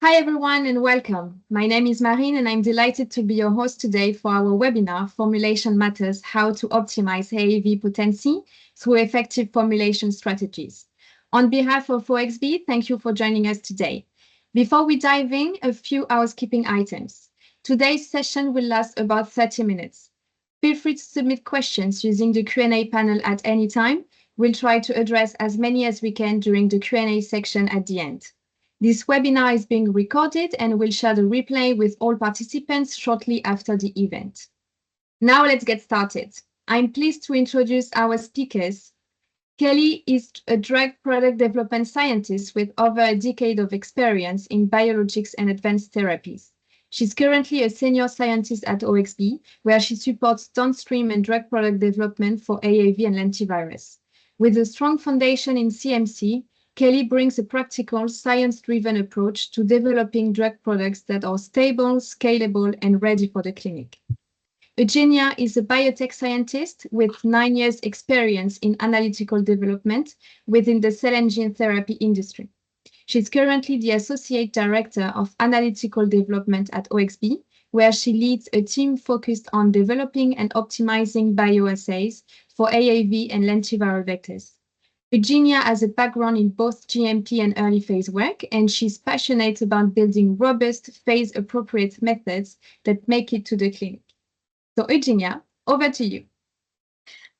Hi everyone and welcome. My name is Marine and I'm delighted to be your host today for our webinar, Formulation Matters, How to Optimize AAV Potency Through Effective Formulation Strategies. On behalf of OXB, thank you for joining us today. Before we dive in, a few housekeeping items. Today's session will last about 30 minutes. Feel free to submit questions using the Q&A panel at any time. We'll try to address as many as we can during the Q&A section at the end. This webinar is being recorded and will share the replay with all participants shortly after the event. Now let's get started. I'm pleased to introduce our speakers. Kelly is a drug product development scientist with over a decade of experience in biologics and advanced therapies. She's currently a senior scientist at OXB, where she supports downstream and drug product development for AAV and lentivirus. With a strong foundation in CMC, Kelly brings a practical, science-driven approach to developing drug products that are stable, scalable, and ready for the clinic. Eugenia is a biotech scientist with 9 years' experience in analytical development within the cell and gene therapy industry. She's currently the Associate Director of Analytical Development at OXB, where she leads a team focused on developing and optimizing bioassays for AAV and lentiviral vectors. Eugenia has a background in both GMP and early phase work, and she's passionate about building robust, phase-appropriate methods that make it to the clinic. So Eugenia, over to you.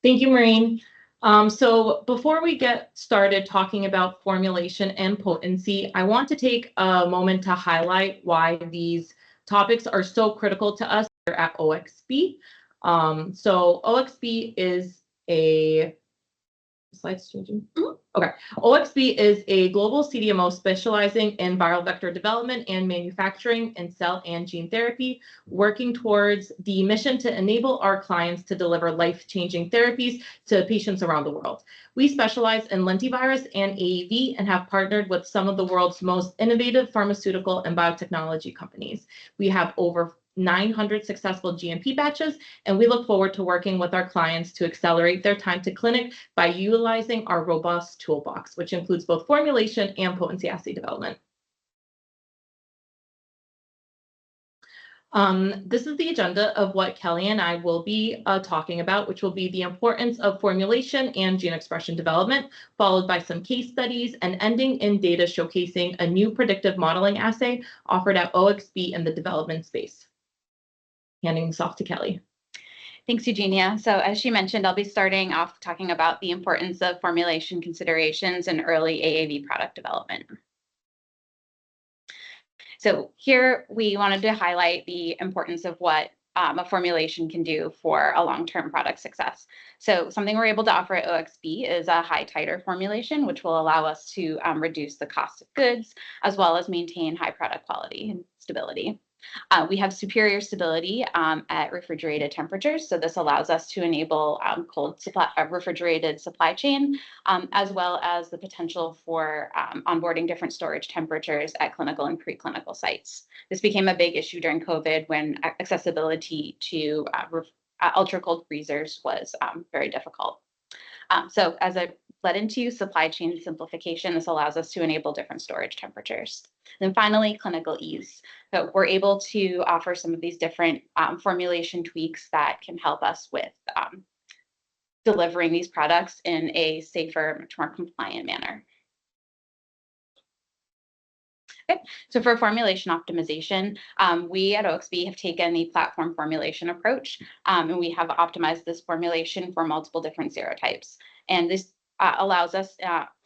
Thank you, Maureen. So before we get started talking about formulation and potency, I want to take a moment to highlight why these topics are so critical to us here at OXB. So OXB is a slides changing. Okay. OXB is a global CDMO specializing in viral vector development and manufacturing in cell and gene therapy, working towards the mission to enable our clients to deliver life-changing therapies to patients around the world. We specialize in lentivirus and AAV and have partnered with some of the world's most innovative pharmaceutical and biotechnology companies. We have over 900 successful GMP batches, and we look forward to working with our clients to accelerate their time to clinic by utilizing our robust toolbox, which includes both formulation and potency assay development. This is the agenda of what Kelly and I will be talking about, which will be the importance of formulation and gene expression development, followed by some case studies, and ending in data showcasing a new predictive modeling assay offered at OXB in the development space. Handing this off to Kelly. Thanks, Eugenia. So as she mentioned, I'll be starting off talking about the importance of formulation considerations in early AAV product development. So here we wanted to highlight the importance of what a formulation can do for a long-term product success. So something we're able to offer at OXB is a high titer formulation, which will allow us to reduce the cost of goods, as well as maintain high product quality and stability. We have superior stability at refrigerated temperatures, so this allows us to enable refrigerated supply chain, as well as the potential for onboarding different storage temperatures at clinical and preclinical sites. This became a big issue during COVID when accessibility to ultra-cold freezers was very difficult. So as I led into supply chain simplification, this allows us to enable different storage temperatures. Then finally, clinical ease. So we're able to offer some of these different formulation tweaks that can help us with delivering these products in a safer, much more compliant manner. Okay, so for formulation optimization, we at OXB have taken the platform formulation approach, and we have optimized this formulation for multiple different serotypes. And this allows us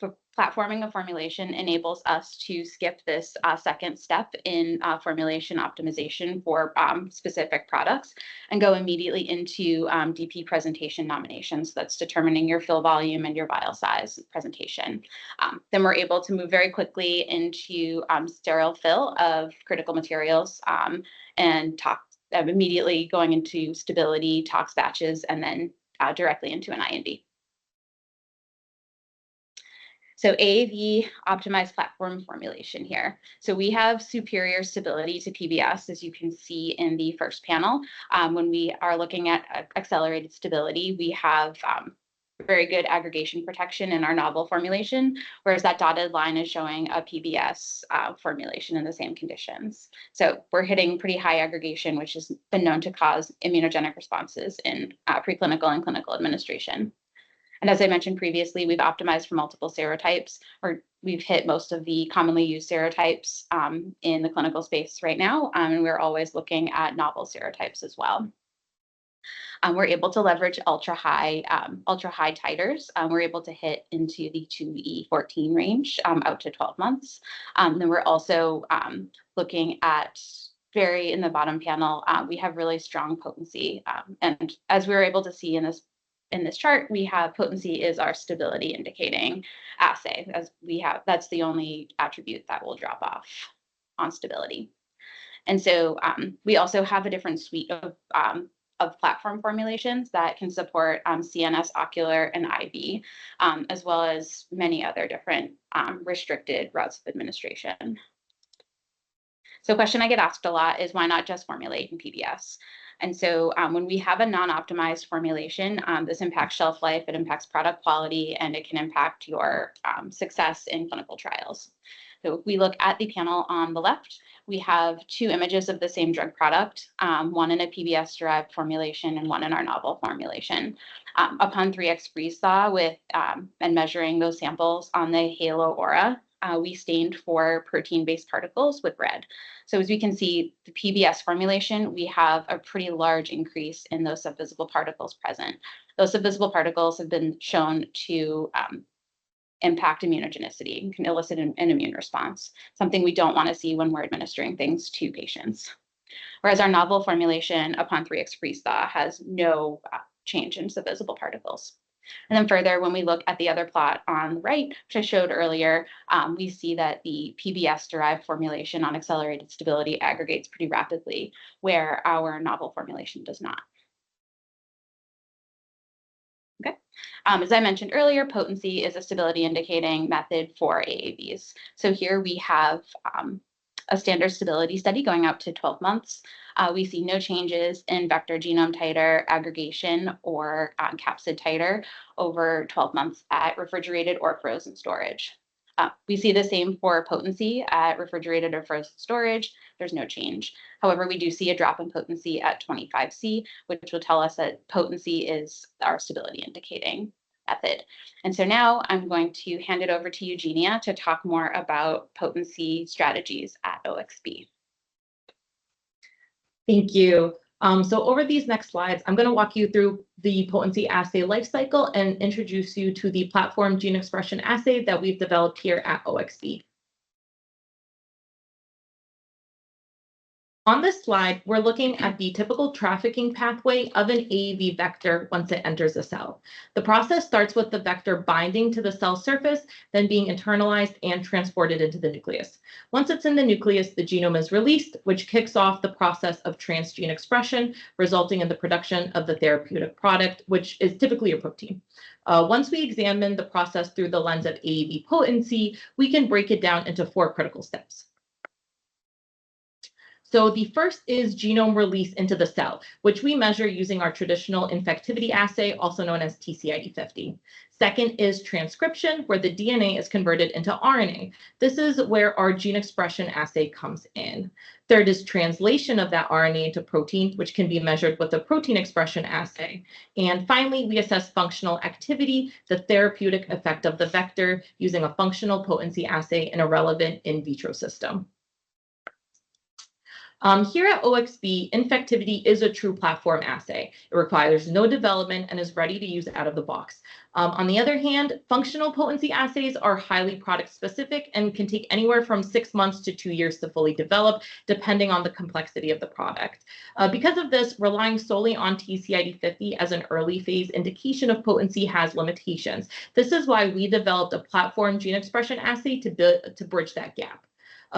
for platforming a formulation enables us to skip this second step in formulation optimization for specific products and go immediately into DP presentation nominations. That's determining your fill volume and your vial size presentation. Then we're able to move very quickly into sterile fill of critical materials and immediately going into stability, tox batches, and then directly into an IND. So AAV optimized platform formulation here. So we have superior stability to PBS, as you can see in the first panel. When we are looking at accelerated stability, we have very good aggregation protection in our novel formulation, whereas that dotted line is showing a PBS formulation in the same conditions. So we're hitting pretty high aggregation, which has been known to cause immunogenic responses in preclinical and clinical administration. And as I mentioned previously, we've optimized for multiple serotypes, or we've hit most of the commonly used serotypes in the clinical space right now, and we're always looking at novel serotypes as well. We're able to leverage ultra high titers. We're able to hit into the 2E14 range out to 12 months. Then we're also looking at in the bottom panel, we have really strong potency. And as we were able to see in this chart, we have potency is our stability indicating assay, as that's the only attribute that will drop off on stability. And so we also have a different suite of platform formulations that can support CNS, ocular, and IV, as well as many other different restricted routes of administration. So a question I get asked a lot is, why not just formulate in PBS? And so when we have a non-optimized formulation, this impacts shelf life, it impacts product quality, and it can impact your success in clinical trials. So if we look at the panel on the left, we have two images of the same drug product, one in a PBS-derived formulation and one in our novel formulation. Upon 3x freeze thaw and measuring those samples on the halo aura, we stained for protein-based particles with red. So as we can see, the PBS formulation, we have a pretty large increase in those subvisible particles present. Those subvisible particles have been shown to impact immunogenicity and can elicit an immune response, something we don't want to see when we're administering things to patients. Whereas our novel formulation, upon 3x freeze thaw, has no change in subvisible particles. And then further, when we look at the other plot on the right, which I showed earlier, we see that the PBS-derived formulation on accelerated stability aggregates pretty rapidly, where our novel formulation does not. Okay. As I mentioned earlier, potency is a stability indicating method for AAVs. So here we have a standard stability study going out to 12 months. We see no changes in vector genome titer, aggregation, or capsid titer over 12 months at refrigerated or frozen storage. We see the same for potency at refrigerated or frozen storage. There's no change. However, we do see a drop in potency at 25C, which will tell us that potency is our stability indicating method. And so now I'm going to hand it over to Eugenia to talk more about potency strategies at OXB. Thank you. So over these next slides, I'm going to walk you through the potency assay lifecycle and introduce you to the platform gene expression assay that we've developed here at OXB. On this slide, we're looking at the typical trafficking pathway of an AAV vector once it enters a cell. The process starts with the vector binding to the cell surface, then being internalized and transported into the nucleus. Once it's in the nucleus, the genome is released, which kicks off the process of transgene expression, resulting in the production of the therapeutic product, which is typically a protein. Once we examine the process through the lens of AAV potency, we can break it down into 4 critical steps. So the first is genome release into the cell, which we measure using our traditional infectivity assay, also known as TCID50. Second is transcription, where the DNA is converted into RNA. This is where our gene expression assay comes in. Third is translation of that RNA into protein, which can be measured with the protein expression assay. And finally, we assess functional activity, the therapeutic effect of the vector, using a functional potency assay in a relevant in vitro system. Here at OXB, infectivity is a true platform assay. It requires no development and is ready to use out of the box. On the other hand, functional potency assays are highly product specific and can take anywhere from 6 months to 2 years to fully develop, depending on the complexity of the product. Because of this, relying solely on TCID50 as an early phase indication of potency has limitations. This is why we developed a platform gene expression assay to bridge that gap.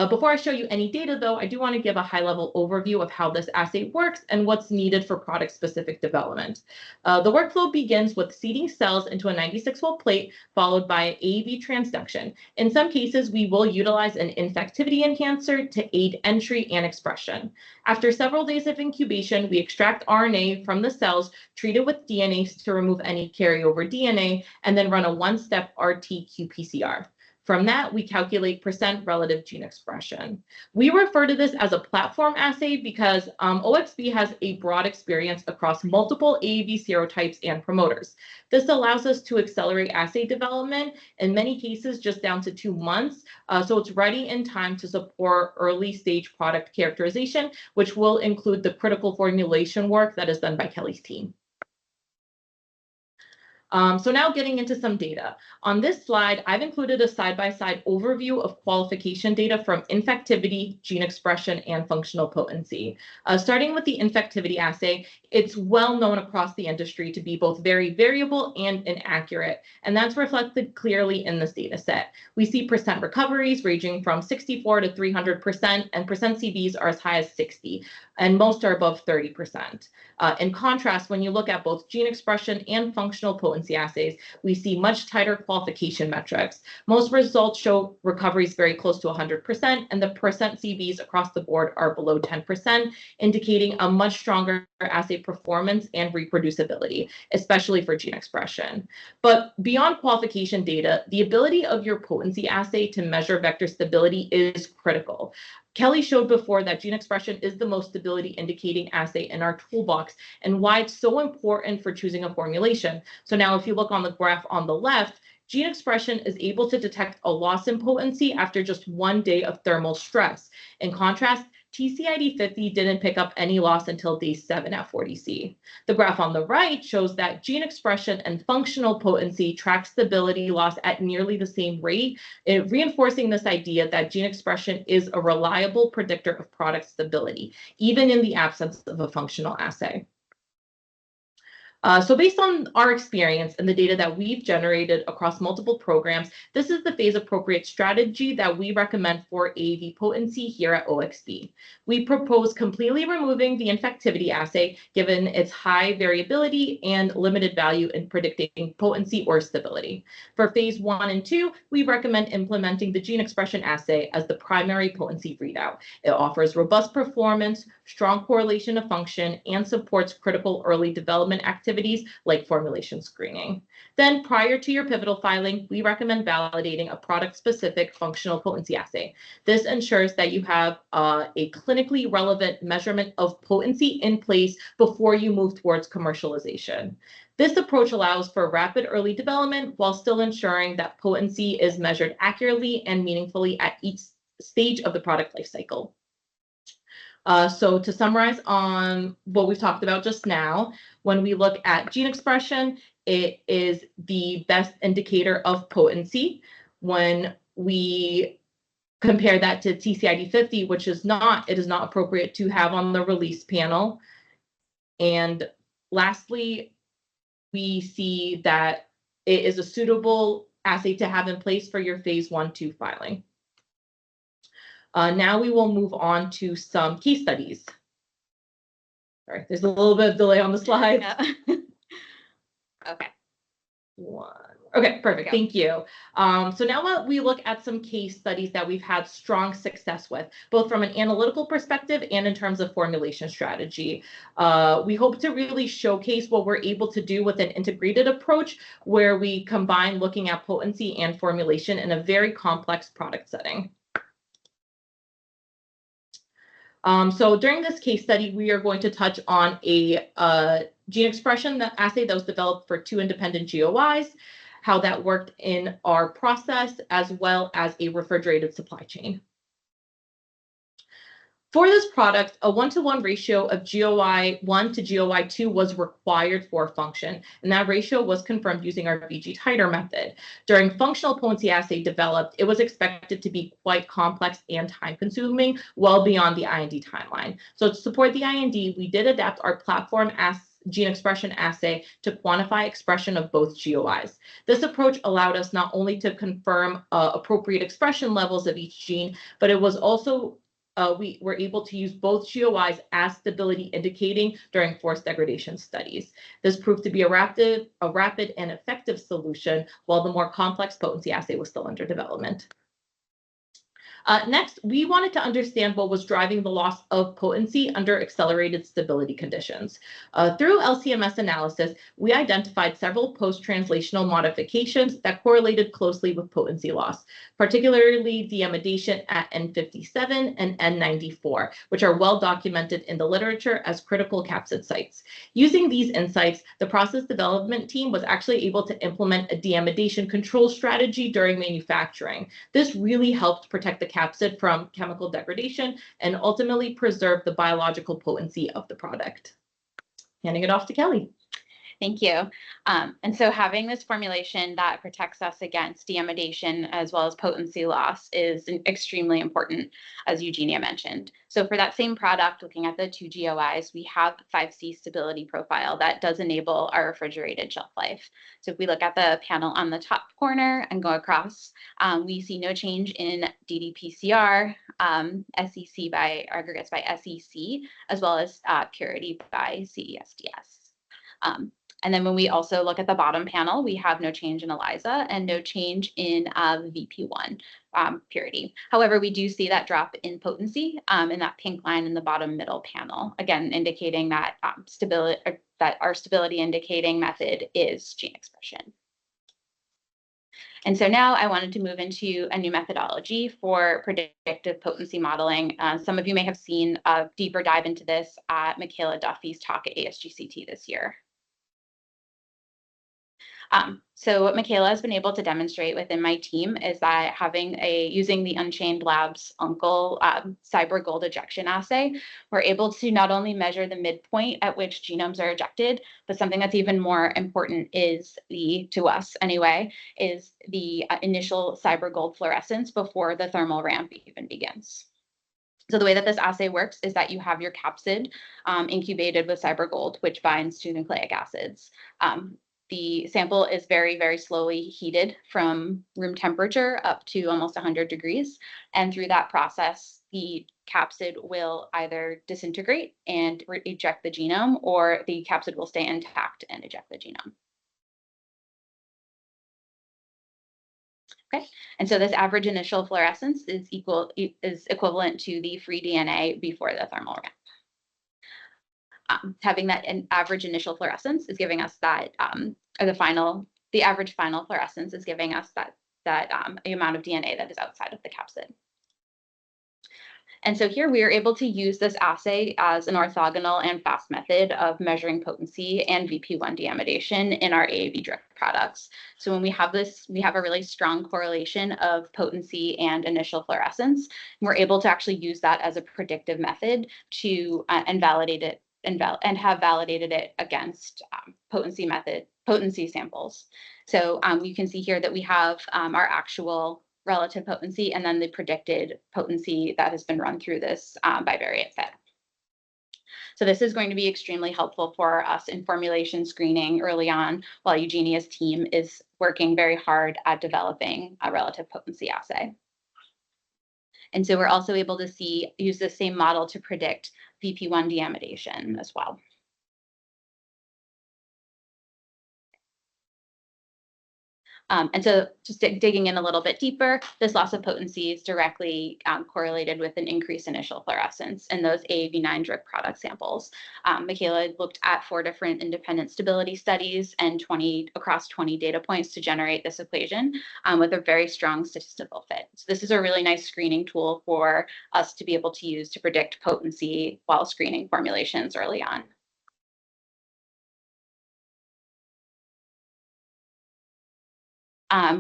Before I show you any data, though, I do want to give a high-level overview of how this assay works and what's needed for product-specific development. The workflow begins with seeding cells into a 96-well plate, followed by AAV transduction. In some cases, we will utilize an infectivity enhancer to aid entry and expression. After several days of incubation, we extract RNA from the cells, treat it with DNA to remove any carryover DNA, and then run a one-step RT-qPCR. From that, we calculate % relative gene expression. We refer to this as a platform assay because OXB has a broad experience across multiple AAV serotypes and promoters. This allows us to accelerate assay development, in many cases just down to 2 months, so it's ready in time to support early stage product characterization, which will include the critical formulation work that is done by Kelly's team. So now getting into some data. On this slide, I've included a side-by-side overview of qualification data from infectivity, gene expression, and functional potency. Starting with the infectivity assay, it's well known across the industry to be both very variable and inaccurate, and that's reflected clearly in this data set. We see % recoveries ranging from 64 to 300%, and % CVs are as high as 60, and most are above 30%. In contrast, when you look at both gene expression and functional potency assays, we see much tighter qualification metrics. Most results show recoveries very close to 100%, and the % CVs across the board are below 10%, indicating a much stronger assay performance and reproducibility, especially for gene expression. But beyond qualification data, the ability of your potency assay to measure vector stability is critical. Kelly showed before that gene expression is the most stability indicating assay in our toolbox and why it's so important for choosing a formulation. So now if you look on the graph on the left, gene expression is able to detect a loss in potency after just 1 day of thermal stress. In contrast, TCID50 didn't pick up any loss until day 7 at 40C. The graph on the right shows that gene expression and functional potency track stability loss at nearly the same rate, reinforcing this idea that gene expression is a reliable predictor of product stability, even in the absence of a functional assay. So based on our experience and the data that we've generated across multiple programs, this is the phase-appropriate strategy that we recommend for AAV potency here at OXB. We propose completely removing the infectivity assay, given its high variability and limited value in predicting potency or stability. For phase 1 and 2, we recommend implementing the gene expression assay as the primary potency readout. It offers robust performance, strong correlation of function, and supports critical early development activities like formulation screening. Then prior to your pivotal filing, we recommend validating a product-specific functional potency assay. This ensures that you have a clinically relevant measurement of potency in place before you move towards commercialization. This approach allows for rapid early development while still ensuring that potency is measured accurately and meaningfully at each stage of the product lifecycle. So to summarize on what we've talked about just now, when we look at gene expression, it is the best indicator of potency. When we compare that to TCID50, which is not, it is not appropriate to have on the release panel. And lastly, we see that it is a suitable assay to have in place for your phase 1/2 filing. Now we will move on to some case studies. Sorry, there's a little bit of delay on the slides. Yeah. Okay. Okay, perfect. Thank you. So now we look at some case studies that we've had strong success with, both from an analytical perspective and in terms of formulation strategy. We hope to really showcase what we're able to do with an integrated approach where we combine looking at potency and formulation in a very complex product setting. So during this case study, we are going to touch on a gene expression assay that was developed for 2 independent GOIs, how that worked in our process, as well as a refrigerated supply chain. For this product, a 1-to-1 ratio of GOI1 to GOI2 was required for function, and that ratio was confirmed using our VG titer method. During functional potency assay developed, it was expected to be quite complex and time-consuming, well beyond the IND timeline. So to support the IND, we did adapt our platform gene expression assay to quantify expression of both GOIs. This approach allowed us not only to confirm appropriate expression levels of each gene, but it was also we were able to use both GOIs as stability indicating during force degradation studies. This proved to be a rapid and effective solution, while the more complex potency assay was still under development. Next, we wanted to understand what was driving the loss of potency under accelerated stability conditions. Through LCMS analysis, we identified several post-translational modifications that correlated closely with potency loss, particularly deamidation at N57 and N94, which are well documented in the literature as critical capsid sites. Using these insights, the process development team was actually able to implement a deamidation control strategy during manufacturing. This really helped protect the capsid from chemical degradation and ultimately preserve the biological potency of the product. Handing it off to Kelly. Thank you. And so having this formulation that protects us against deamidation as well as potency loss is extremely important, as Eugenia mentioned. So for that same product, looking at the two GOIs, we have 5C stability profile that does enable our refrigerated shelf life. So if we look at the panel on the top corner and go across, we see no change in ddPCR, SEC by aggregates by SEC, as well as purity by CESDS. And then when we also look at the bottom panel, we have no change in ELISA and no change in VP1 purity. However, we do see that drop in potency in that pink line in the bottom middle panel, again, indicating that our stability indicating method is gene expression. And so now I wanted to move into a new methodology for predictive potency modeling. Some of you may have seen a deeper dive into this at Michaela Duffy's talk at ASGCT this year. So what Michaela has been able to demonstrate within my team is that using the Unchained Labs UNCLE cyber gold ejection assay, we're able to not only measure the midpoint at which genomes are ejected, but something that's even more important is to us anyway, is the initial cyber gold fluorescence before the thermal ramp even begins. So the way that this assay works is that you have your capsid incubated with cyber gold, which binds to nucleic acids. The sample is very, very slowly heated from room temperature up to almost 100 degrees. And through that process, the capsid will either disintegrate and eject the genome, or the capsid will stay intact and eject the genome. Okay, and so this average initial fluorescence is equivalent to the free DNA before the thermal ramp. Having that average initial fluorescence is giving us that, the average final fluorescence is giving us that amount of DNA that is outside of the capsid. And so here we are able to use this assay as an orthogonal and fast method of measuring potency and VP1 deamidation in our AAV drug products. So when we have this, we have a really strong correlation of potency and initial fluorescence. And we're able to actually use that as a predictive method to and validate it and have validated it against potency samples. So you can see here that we have our actual relative potency and then the predicted potency that has been run through this bivariate fit. So this is going to be extremely helpful for us in formulation screening early on, while Eugenia's team is working very hard at developing a relative potency assay. And so we're also able to use the same model to predict VP1 deamidation as well. And so just digging in a little bit deeper, this loss of potency is directly correlated with an increased initial fluorescence in those AAV9 drug product samples. Michaela looked at 4 different independent stability studies and across 20 data points to generate this equation with a very strong statistical fit. So this is a really nice screening tool for us to be able to use to predict potency while screening formulations early on.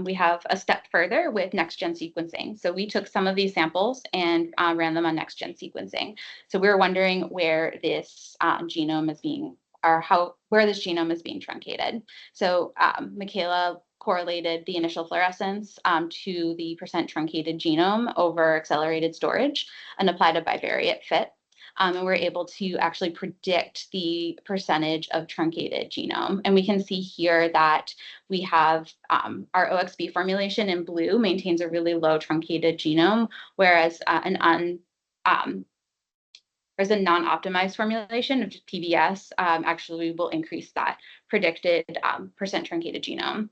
We have a step further with next-gen sequencing. So we took some of these samples and ran them on next-gen sequencing. So we were wondering where this genome is being, where this genome is being truncated. So Michaela correlated the initial fluorescence to the % truncated genome over accelerated storage and applied a bivariate fit. and we're able to actually predict the percentage of truncated genome. And we can see here that we have our OXB formulation in blue maintains a really low truncated genome, whereas there's a non-optimized formulation of PBS, actually will increase that predicted percent truncated genome.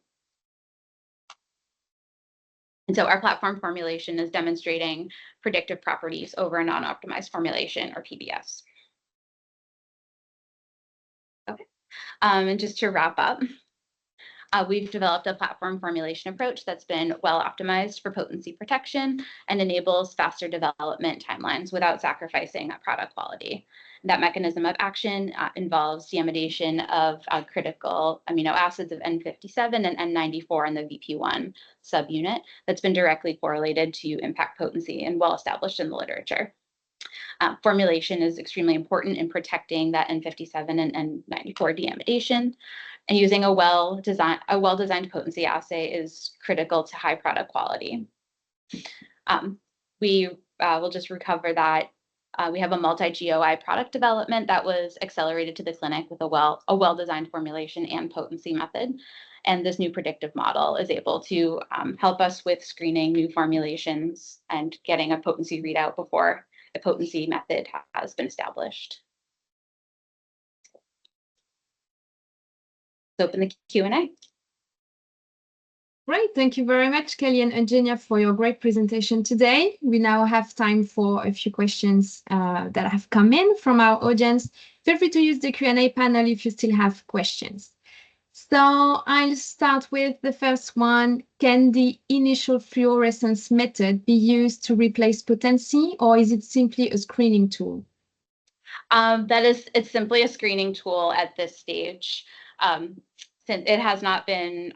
And so our platform formulation is demonstrating predictive properties over a non-optimized formulation or PBS. Okay, and just to wrap up, we've developed a platform formulation approach that's been well optimized for potency protection and enables faster development timelines without sacrificing product quality. That mechanism of action involves deamidation of critical amino acids of N57 and N94 in the VP1 subunit that's been directly correlated to impact potency and well established in the literature. Formulation is extremely important in protecting that N57 and N94 deamidation. And using a well-designed potency assay is critical to high product quality. We will just recover that we have a multi-GOI product development that was accelerated to the clinic with a well-designed formulation and potency method. And this new predictive model is able to help us with screening new formulations and getting a potency readout before the potency method has been established. Let's open the Q&A. Great, thank you very much, Kelly and Eugenia, for your great presentation today. We now have time for a few questions that have come in from our audience. Feel free to use the Q&A panel if you still have questions. So I'll start with the first one. Can the initial fluorescence method be used to replace Potency, or is it simply a screening tool? It's simply a screening tool at this stage. Since it has not been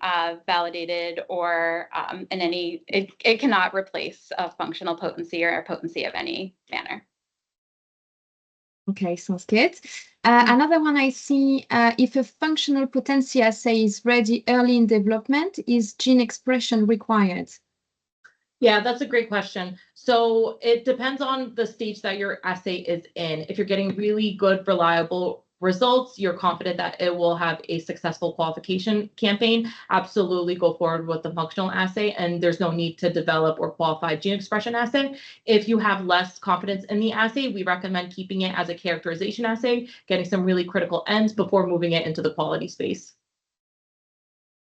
validated or it cannot replace a functional potency or a potency of any manner. Okay, sounds good. Another one I see, if a functional potency assay is ready early in development, is gene expression required? Yeah, that's a great question. So it depends on the stage that your assay is in. If you're getting really good, reliable results, you're confident that it will have a successful qualification campaign, absolutely go forward with the functional assay, and there's no need to develop or qualify gene expression assay. If you have less confidence in the assay, we recommend keeping it as a characterization assay, getting some really critical ends before moving it into the quality space.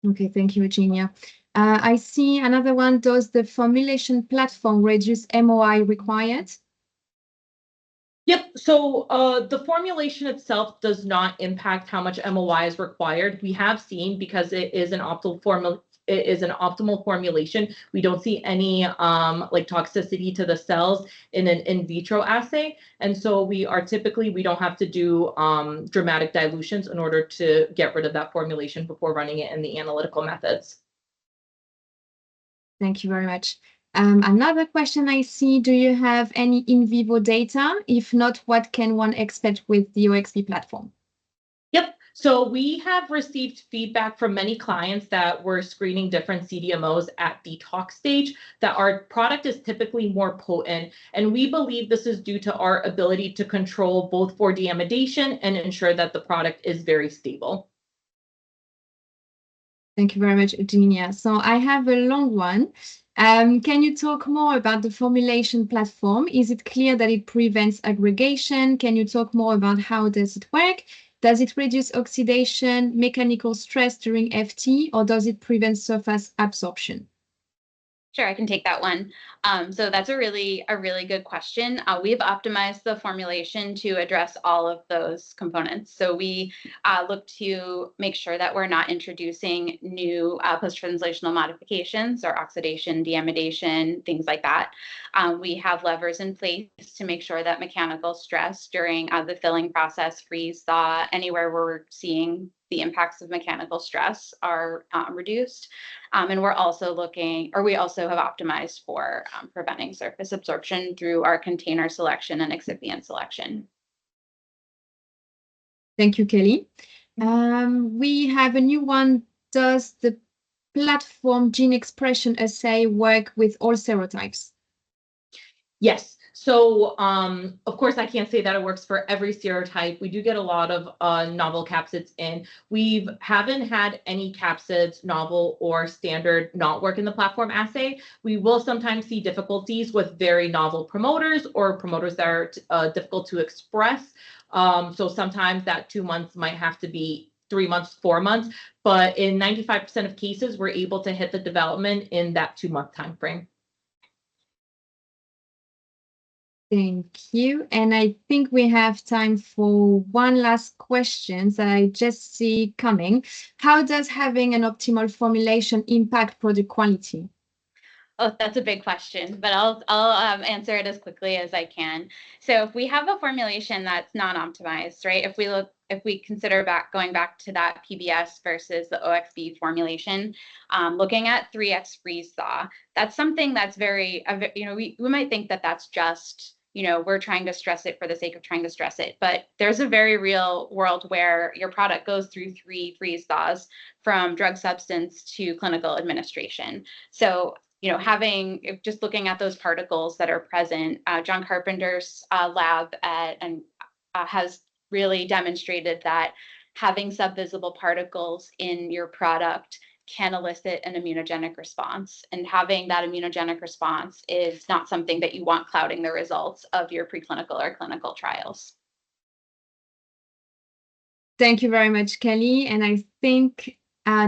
Okay, thank you, Eugenia. I see another one. Does the formulation platform reduce MOI required? Yep. So the formulation itself does not impact how much MOI is required. We have seen, because it is an optimal formulation, we don't see any like toxicity to the cells in an in vitro assay. And so we don't have to do dramatic dilutions in order to get rid of that formulation before running it in the analytical methods. Thank you very much. Another question I see, do you have any in vivo data? If not, what can one expect with the OXB platform? Yep. So we have received feedback from many clients that were screening different CDMOs at the tox stage that our product is typically more potent. And we believe this is due to our ability to control both for deamidation and ensure that the product is very stable. Thank you very much, Eugenia. So I have a long one. Can you talk more about the formulation platform? Is it clear that it prevents aggregation? Can you talk more about how does it work? Does it reduce oxidation, mechanical stress during FT, or does it prevent surface absorption? Sure, I can take that one. So that's a really good question. We've optimized the formulation to address all of those components. So we look to make sure that we're not introducing new post-translational modifications or oxidation, deamidation, things like that. We have levers in place to make sure that mechanical stress during the filling process, freeze, thaw, anywhere where we're seeing the impacts of mechanical stress are reduced. And we also have optimized for preventing surface absorption through our container selection and excipient selection. Thank you, Kelly. We have a new one. Does the platform gene expression assay work with all serotypes? Yes. So, of course, I can't say that it works for every serotype. We do get a lot of novel capsids in. We haven't had any capsids, novel or standard, not work in the platform assay. We will sometimes see difficulties with very novel promoters or promoters that are difficult to express. So sometimes that 2 months might have to be 3 months, 4 months. But in 95% of cases, we're able to hit the development in that 2-month time frame. Thank you. And I think we have time for one last question that I just see coming. How does having an optimal formulation impact product quality? Oh, that's a big question, but I'll answer it as quickly as I can. So if we have a formulation that's non-optimized, right? If we consider going back to that PBS versus the OXB formulation, looking at 3x freeze thaw, that's something that's very, we might think that that's just, we're trying to stress it for the sake of trying to stress it, but there's a very real world where your product goes through 3 freeze thaws from drug substance to clinical administration. So just looking at those particles that are present, John Carpenter's lab has really demonstrated that having subvisible particles in your product can elicit an immunogenic response. And having that immunogenic response is not something that you want clouding the results of your preclinical or clinical trials. Thank you very much, Kelly. And I think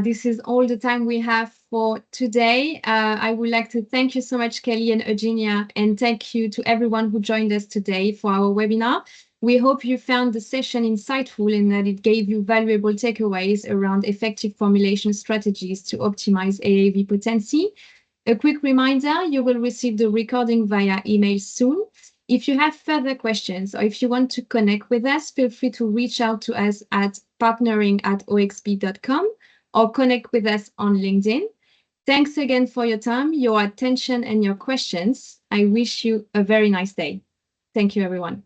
this is all the time we have for today. I would like to thank you so much, Kelly and Eugenia, and thank you to everyone who joined us today for our webinar. We hope you found the session insightful and that it gave you valuable takeaways around effective formulation strategies to optimize AAV potency. A quick reminder, you will receive the recording via email soon. If you have further questions or if you want to connect with us, feel free to reach out to us at partnering@oxb.com or connect with us on LinkedIn. Thanks again for your time, your attention, and your questions. I wish you a very nice day. Thank you, everyone.